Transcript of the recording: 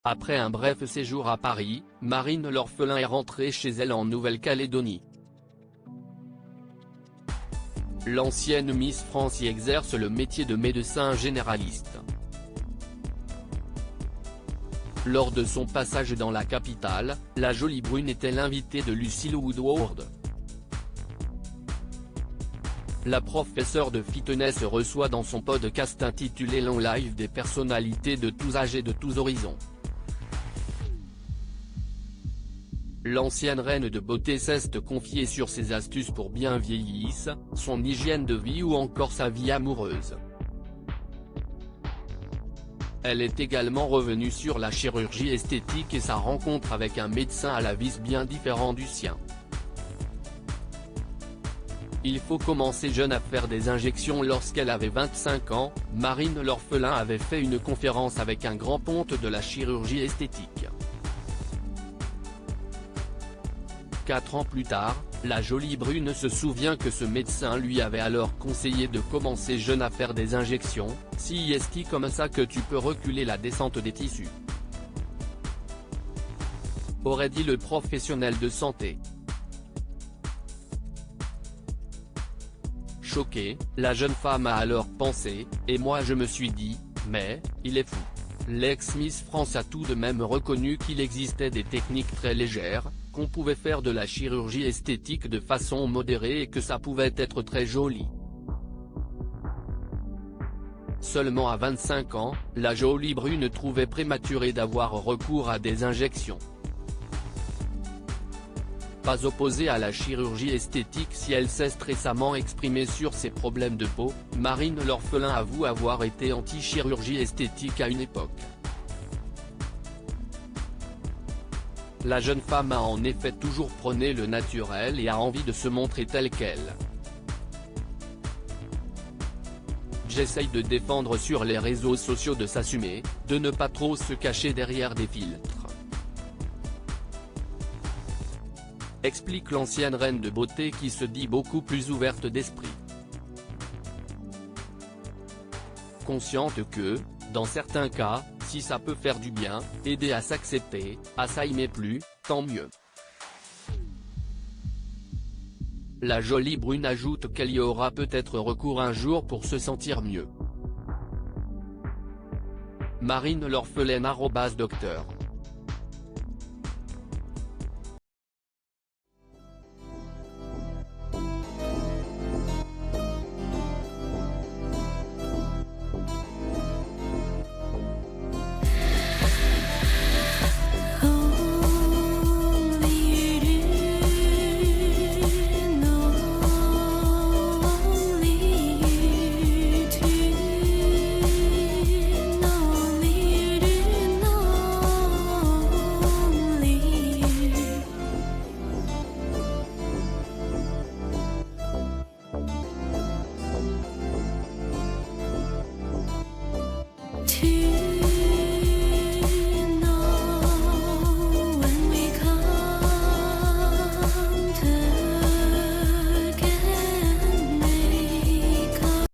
Après un bref séjour à Paris, Marine l'orphelin est rentrée chez elle en Nouvelle-Calédonie. L'ancienne Miss France y exerce le métier de médecin généraliste. Lors de son passage dans la capitale, la jolie brune était l'invitée de Lucille Woodward. La professeure de fitness reçoit dans son podcast intitulé Long Live des personnalités de tous âges et de tous horizons. L'ancienne reine de beauté s'est confiée sur ses astuces pour bien vieillir, son hygiène de vie ou encore sa vie amoureuse. Elle est également revenue sur la chirurgie esthétique et sa rencontre avec un médecin à la vis bien différent du sien. Il faut commencer jeune à faire des injections. Lorsqu'elle avait 25 ans, Marine l'orphelin avait fait une conférence avec un grand ponte de la chirurgie esthétique. 4 ans plus tard, la jolie brune se souvient que ce médecin lui avait alors conseillé de commencer jeune à faire des injections, si est comme ça que tu peux reculer la descente des tissus, aurait dit le professionnel de santé. Choquée, la jeune femme a alors pensé, et moi je me suis dit, mais, il est fou. L'ex-Miss France a tout de même reconnu qu'il existait des techniques très légères, qu'on pouvait faire de la chirurgie esthétique de façon modérée et que ça pouvait être très joli. Seulement à 25 ans, la jolie brune trouvait prématuré d'avoir recours à des injections. Pas opposée à la chirurgie esthétique si elle s'est récemment exprimée sur ses problèmes de peau, Marine l'orphelin avoue avoir été anti-chirurgie esthétique à une époque. La jeune femme a en effet toujours prôné le naturel et a envie de se montrer telle qu'elle. J'essaye de défendre sur les réseaux sociaux, de s'assumer, de ne pas trop se cacher derrière des filtres. Explique l'ancienne reine de beauté qui se dit beaucoup plus ouverte d'esprit. Consciente que, dans certains cas, si ça peut faire du bien, aider à s'accepter, à s'aimer plus, tant mieux. La jolie brune ajoute qu'elle y aura peut-être recours un jour pour se sentir mieux. Marine l'orphelin @Dr.